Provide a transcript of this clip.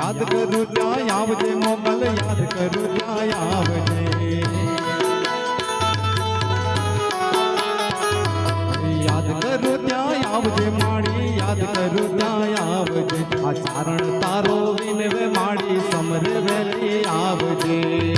યાદ કરું ત્યાં આવજે મોગલ, યાદ કરું ત્યાં આવજે, યાદ કરું ત્યાં આવજે માડી, યાદ કરું ત્યાં આવજે, આ ચારણ તારો વિનવે માડી સમરે વેલી આવજે.